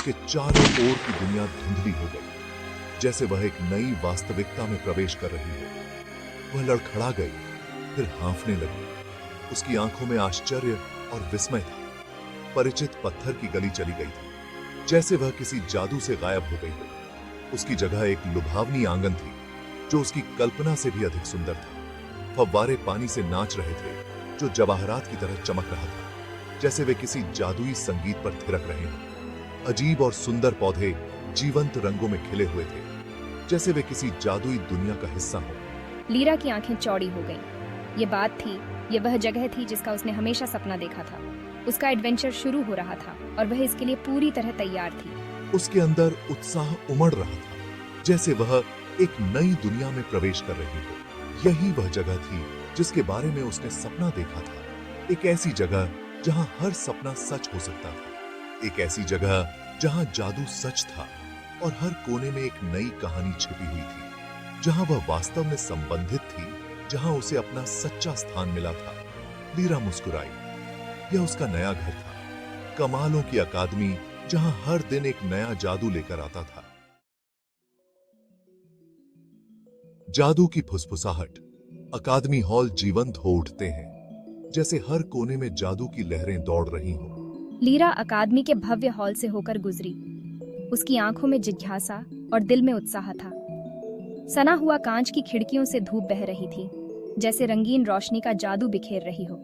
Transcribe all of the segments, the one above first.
उसके चारों ओर की दुनिया धुंधली हो गई, जैसे वह एक नई वास्तविकता में प्रवेश कर रही हो। वह लड़खड़ा गई, फिर हाँफने लगी। उसकी आंखों में आश्चर्य और विस्मय था। परिचित पत्थर की गली चली गई थी, जैसे वह किसी जादू से गायब हो गई हो। उसकी जगह एक लुभावनी आंगन थी, जो उसकी कल्पना से भी अधिक सुंदर था। फव्वारे पानी से नाच रहे थे, जो जवाहरात की तरह चमक रहा था, जैसे वे किसी जादुई संगीत पर थिरक रहे हों। अजीब और सुंदर पौधे जीवंत रंगों में खिले हुए थे, जैसे वे किसी जादुई दुनिया का हिस्सा हो। लीरा की आंखें चौड़ी हो गईं। ये बात थी, ये वह जगह थी जिसका उसने हमेशा सपना देखा था। उसका एडवेंचर शुरू हो रहा था और वह इसके लिए पूरी तरह तैयार थी। उसके अंदर उत्साह उमड़ रहा था, जैसे वह एक नई दुनिया में प्रवेश कर रही हो। यही वह जगह थी जिसके बारे में उसने सपना देखा था। एक ऐसी जगह जहां हर सपना सच हो सकता था। एक ऐसी जगह जहां जादू सच था और हर कोने में एक नई कहानी छिपी हुई थी, जहां वह वास्तव में संबंधित थी, जहां उसे अपना सच्चा स्थान मिला था। लीरा मुस्कुराई। यह उसका नया घर था, कमालों की अकादमी, जहां हर दिन एक नया जादू लेकर आता था। जादू की फुसफुसाहट। अकादमी हॉल जीवंत हो उठते हैं, जैसे हर कोने में जादू की लहरें दौड़ रही हों। लीरा अकादमी के भव्य हॉल से होकर गुजरी। उसकी आंखों में जिज्ञासा और दिल में उत्साह था। सना हुआ कांच की खिड़कियों से धूप बह रही थी, जैसे रंगीन रोशनी का जादू बिखेर रही हो।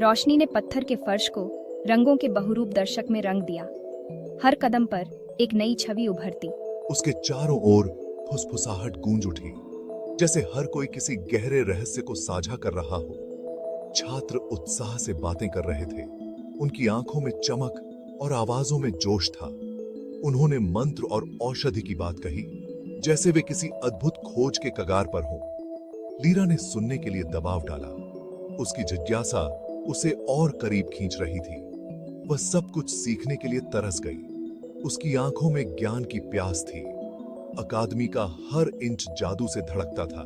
रोशनी ने पत्थर के फर्श को रंगों के बहुरूप दर्शक में रंग दिया। हर कदम पर एक नई छवि उभरती। उसके चारों ओर फुसफुसाहट गूंज उठी, जैसे हर कोई किसी गहरे रहस्य को साझा कर रहा हो। छात्र उत्साह से बातें कर रहे थे। उनकी आंखों में चमक और आवाजों में जोश था। उन्होंने मंत्र और औषधि की बात कही, जैसे वे किसी अद्भुत खोज के कगार पर हों। लीरा ने सुनने के लिए दबाव डाला। उसकी जिज्ञासा उसे और करीब खींच रही थी। वह सब कुछ सीखने के लिए तरस गई। उसकी आंखों में ज्ञान की प्यास थी। अकादमी का हर इंच जादू से धड़कता था,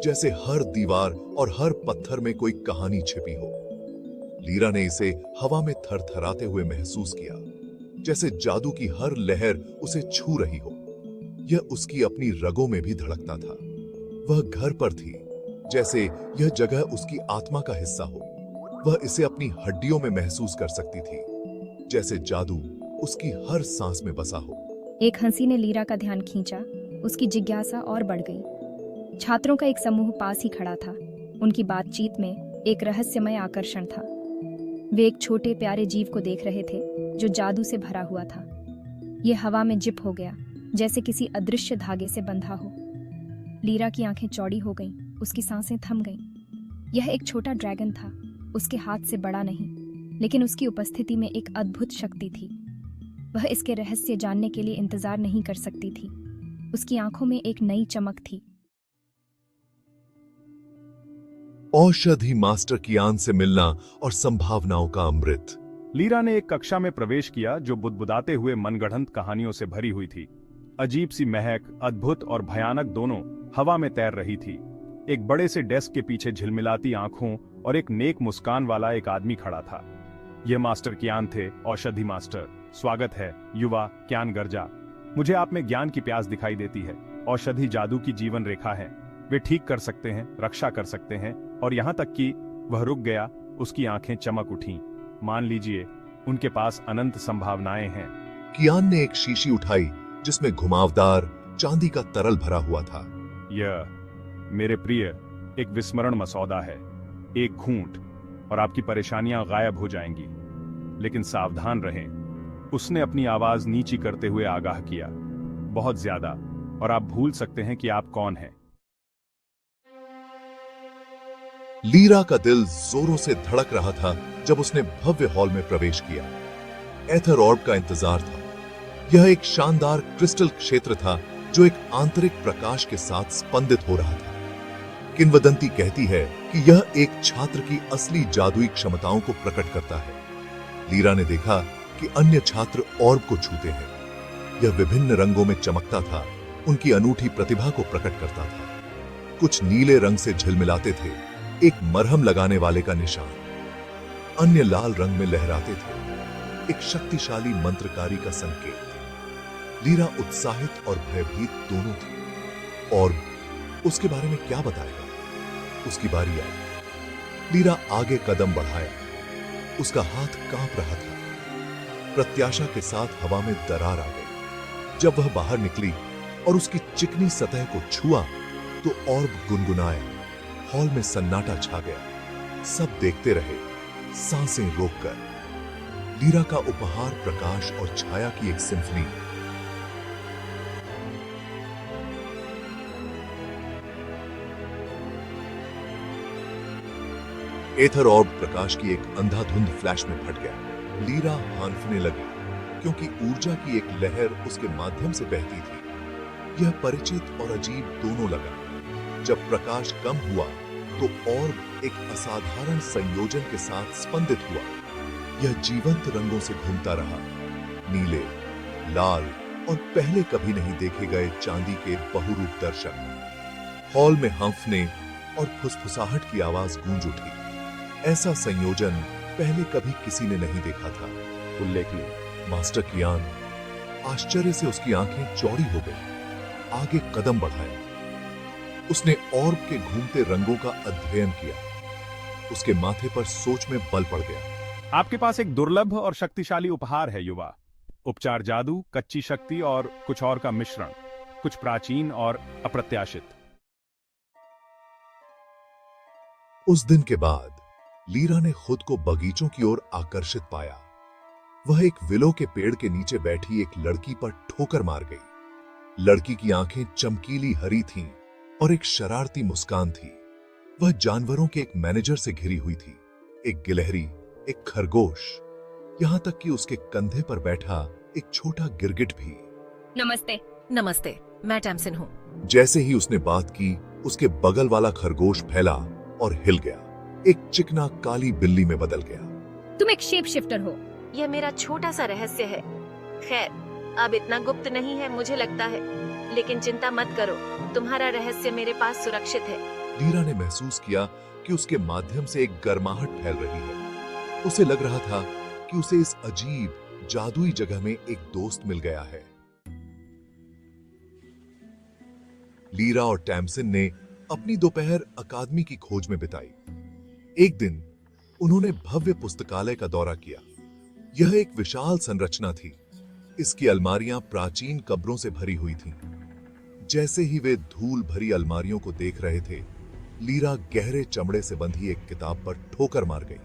जैसे हर दीवार और हर पत्थर में कोई कहानी छिपी हो। लीरा ने इसे हवा में थरथराते हुए महसूस किया, जैसे जादू की हर लहर उसे छू रही हो। यह उसकी अपनी रगों में भी धड़कता था। वह घर पर थी, जैसे यह जगह उसकी आत्मा का हिस्सा हो। वह इसे अपनी हड्डियों में महसूस कर सकती थी, जैसे जादू उसकी हर सांस में बसा हो। एक हंसी ने लीरा का ध्यान खींचा। उसकी जिज्ञासा और बढ़ गई। छात्रों का एक समूह पास ही खड़ा था। उनकी बातचीत में एक रहस्यमय आकर्षण था। वे एक छोटे प्यारे जीव को देख रहे थे, जो जादू से भरा हुआ था। यह हवा में जिप हो गया, जैसे किसी अदृश्य धागे से बंधा हो। लीरा की आंखें चौड़ी हो गईं, उसकी सांसें थम गईं। यह एक छोटा ड्रैगन था, उसके हाथ से बड़ा नहीं, लेकिन उसकी उपस्थिति में एक अद्भुत शक्ति थी। वह इसके रहस्य जानने के लिए इंतजार नहीं कर सकती थी। उसकी आंखों में एक नई चमक थी। औषधि मास्टर कियान से मिलना और संभावनाओं का अमृत। लीरा ने एक कक्षा में प्रवेश किया जो बुदबुदाते हुए मनगढ़ंत कहानियों से भरी हुई थी। अजीब सी महक, अद्भुत और भयानक दोनों हवा में तैर रही थी। एक बड़े से डेस्क के पीछे झिलमिलाती आंखों और एक नेक मुस्कान वाला एक आदमी खड़ा था। यह मास्टर कियान थे, औषधि मास्टर। स्वागत है युवा क्यान गर्जा। मुझे आप में ज्ञान की प्यास दिखाई देती है। औषधि जादू की जीवन रेखा है। वे ठीक कर सकते हैं, रक्षा कर सकते हैं, और यहाँ तक कि वह रुक गया। उसकी आंखें चमक उठीं। मान लीजिए, उनके पास अनंत संभावनाएं हैं। कियान ने एक शीशी उठाई, जिसमें घुमावदार चांदी का तरल भरा हुआ था। यह मेरे प्रिय एक विस्मरण मसौदा है। एक घूंट और आपकी परेशानियां गायब हो जाएंगी। लेकिन सावधान रहें। उसने अपनी आवाज नीची करते हुए आगाह किया। बहुत ज्यादा, और आप भूल सकते हैं कि आप कौन हैं। लीरा का दिल जोरों से धड़क रहा था जब उसने भव्य हॉल में प्रवेश किया। एथर ऑर्ब का इंतजार था। यह एक शानदार क्रिस्टल क्षेत्र था जो एक आंतरिक प्रकाश के साथ स्पंदित हो रहा था। किंवदंती कहती है कि यह एक छात्र की असली जादुई क्षमताओं को प्रकट करता है। लीरा ने देखा कि अन्य छात्र ऑर्ब को छूते हैं। यह विभिन्न रंगों में चमकता था, उनकी अनूठी प्रतिभा को प्रकट करता था। कुछ नीले रंग से झिलमिलाते थे, एक मरहम लगाने वाले का निशान। अन्य लाल रंग में लहराते थे, एक शक्तिशाली मंत्रकारी का संकेत। लीरा उत्साहित और भयभीत दोनों थी। और उसके बारे में क्या बताएगा? उसकी बारी आई। लीरा आगे कदम बढ़ाया। उसका हाथ कांप रहा था। प्रत्याशा के साथ हवा में दरार आ गई। जब वह बाहर निकली और उसकी चिकनी सतह को छुआ तो ऑर्ब गुनगुनाया। हॉल में सन्नाटा छा गया। सब देखते रहे, सांसें रोककर। लीरा का उपहार प्रकाश और छाया की एक सिम्फनी। एथर ऑर्ब प्रकाश की एक अंधाधुंध फ्लैश में फट गया। लीरा हांफने लगी क्योंकि ऊर्जा की एक लहर उसके माध्यम से बहती थी। यह परिचित और अजीब दोनों लगा। जब प्रकाश कम हुआ तो ऑर्ब एक असाधारण संयोजन के साथ स्पंदित हुआ। यह जीवंत रंगों से घूमता रहा, नीले, लाल और पहले कभी नहीं देखे गए चांदी के बहुरूप दर्शक। हॉल में हांफने और फुसफुसाहट की आवाज गूंज उठी। ऐसा संयोजन पहले कभी किसी ने नहीं देखा था। उल्लेखनीय मास्टर कियान। आश्चर्य से उसकी आंखें चौड़ी हो गई। आगे कदम बढ़ाया। उसने ऑर्ब के घूमते रंगों का अध्ययन किया। उसके माथे पर सोच में बल पड़ गया। आपके पास एक दुर्लभ और शक्तिशाली उपहार है युवा। उपचार जादू, कच्ची शक्ति और कुछ और का मिश्रण। कुछ प्राचीन और अप्रत्याशित। उस दिन के बाद लीरा ने खुद को बगीचों की ओर आकर्षित पाया। वह एक विलो के पेड़ के नीचे बैठी एक लड़की पर ठोकर मार गई। लड़की की आंखें चमकीली हरी थीं और एक शरारती मुस्कान थी। वह जानवरों के एक मैनेजर से घिरी हुई थी। एक गिलहरी, एक खरगोश, यहां तक कि उसके कंधे पर बैठा एक छोटा गिरगिट भी। नमस्ते। नमस्ते, मैं टैमसिन हूँ। जैसे ही उसने बात की, उसके बगल वाला खरगोश फैला और हिल गया। एक चिकना काली बिल्ली में बदल गया। तुम एक शेप शिफ्टर हो। यह मेरा छोटा सा रहस्य है। खैर, अब इतना गुप्त नहीं है मुझे लगता है, लेकिन चिंता मत करो, तुम्हारा रहस्य मेरे पास सुरक्षित है। लीरा ने महसूस किया कि उसके माध्यम से एक गर्माहट फैल रही है। उसे लग रहा था कि उसे इस अजीब जादुई जगह में एक दोस्त मिल गया है। लीरा और टैमसिन ने अपनी दोपहर अकादमी की खोज में बिताई। एक दिन उन्होंने भव्य पुस्तकालय का दौरा किया। यह एक विशाल संरचना थी। इसकी अलमारियां प्राचीन कब्रों से भरी हुई थीं। जैसे ही वे धूल भरी अलमारियों को देख रहे थे, लीरा गहरे चमड़े से बंधी एक किताब पर ठोकर मार गई।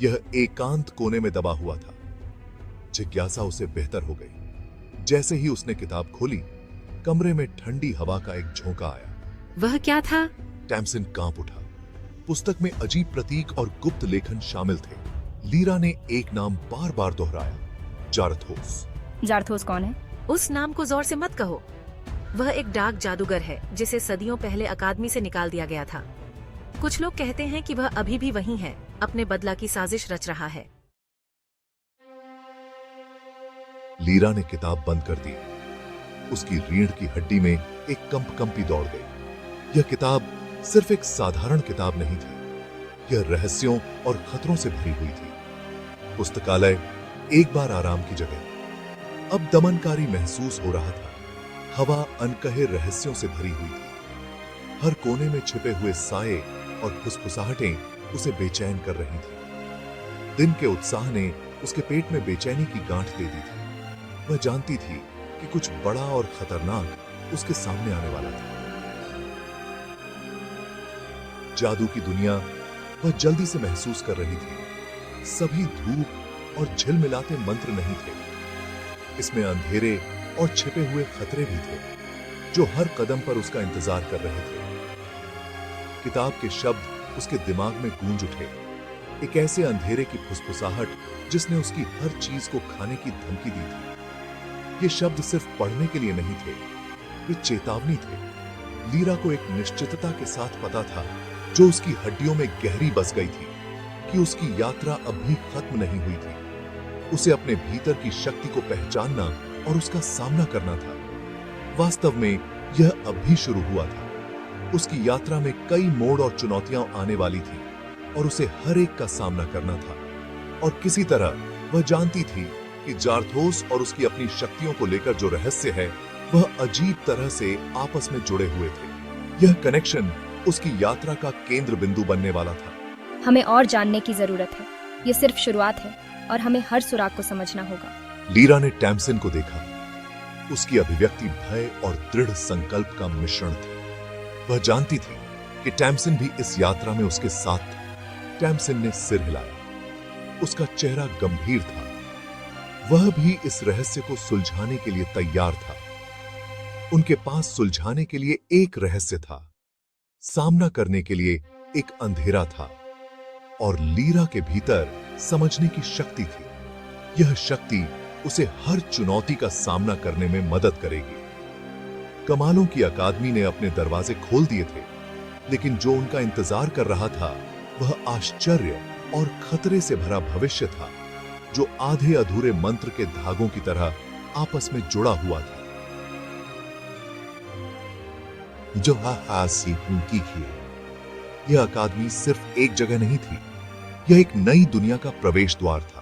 यह एकांत कोने में दबा हुआ था। जिज्ञासा उसे बेहतर हो गई। जैसे ही उसने किताब खोली, कमरे में ठंडी हवा का एक झोंका आया। वह क्या था? टैमसिन कांप उठा। पुस्तक में अजीब प्रतीक और गुप्त लेखन शामिल थे। लीरा ने एक नाम बार बार दोहराया, जारथोस। जारथोस कौन है? उस नाम को जोर से मत कहो। वह एक डाक जादूगर है जिसे सदियों पहले अकादमी से निकाल दिया गया था। कुछ लोग कहते हैं कि वह अभी भी वहीं है, अपने बदला की साजिश रच रहा है। लीरा ने किताब बंद कर दी। उसकी रीढ़ की हड्डी में एक कंपकंपी दौड़ गई। यह किताब सिर्फ एक साधारण किताब नहीं थी। यह रहस्यों और खतरों से भरी हुई थी। पुस्तकालय एक बार आराम की जगह अब दमनकारी महसूस हो रहा था। हवा अनकहे रहस्यों से भरी हुई थी। हर कोने में छिपे हुए साये और फुसफुसाहटें उसे बेचैन कर रही थी। दिन के उत्साह ने उसके पेट में बेचैनी की गांठ दे दी थी। वह जानती थी कि कुछ बड़ा और खतरनाक उसके सामने आने वाला था। जादू की दुनिया वह जल्दी से महसूस कर रही थी। सभी धूप और झिलमिलाते मंत्र नहीं थे। इसमें अंधेरे और छिपे हुए खतरे भी थे जो हर कदम पर उसका इंतजार कर रहे थे। किताब के शब्द उसके दिमाग में गूंज उठे। एक ऐसे अंधेरे की फुसफुसाहट जिसने उसकी हर चीज को खाने की धमकी दी थी। ये शब्द सिर्फ पढ़ने के लिए नहीं थे, वे चेतावनी थे। लीरा को एक निश्चितता के साथ पता था जो उसकी हड्डियों में गहरी बस गई थी कि उसकी यात्रा अब भी खत्म नहीं हुई थी। उसे अपने भीतर की शक्ति को पहचानना और उसका सामना करना था। वास्तव में यह अब भी शुरू हुआ था। उसकी यात्रा में कई मोड़ और चुनौतियां आने वाली थी और उसे हर एक का सामना करना था और किसी तरह वह जानती थी कि जारथोस और उसकी अपनी शक्तियों को लेकर जो रहस्य है वह अजीब तरह से आपस में जुड़े हुए थे। यह कनेक्शन उसकी यात्रा का केंद्र बिंदु बनने वाला था। हमें और जानने की जरूरत है। ये सिर्फ शुरुआत है और हमें हर सुराग को समझना होगा। लीरा ने टैमसिन को देखा। उसकी अभिव्यक्ति भय और दृढ़ संकल्प का मिश्रण थी। वह जानती थी कि टैमसिन भी इस यात्रा में उसके साथ था। टैमसिन ने सिर हिलाया। उसका चेहरा गंभीर था। वह भी इस रहस्य को सुलझाने के लिए तैयार था। उनके पास सुलझाने के लिए एक रहस्य था, सामना करने के लिए एक अंधेरा था, और लीरा के भीतर समझने की शक्ति थी। यह शक्ति उसे हर चुनौती का सामना करने में मदद करेगी। कमालों की अकादमी ने अपने दरवाजे खोल दिए थे, लेकिन जो उनका इंतजार कर रहा था वह आश्चर्य और खतरे से भरा भविष्य था, जो आधे अधूरे मंत्र के धागों की तरह आपस में जुड़ा हुआ था। जो हासी उनकी यह अकादमी सिर्फ एक जगह नहीं थी, यह एक नई दुनिया का प्रवेश द्वार था।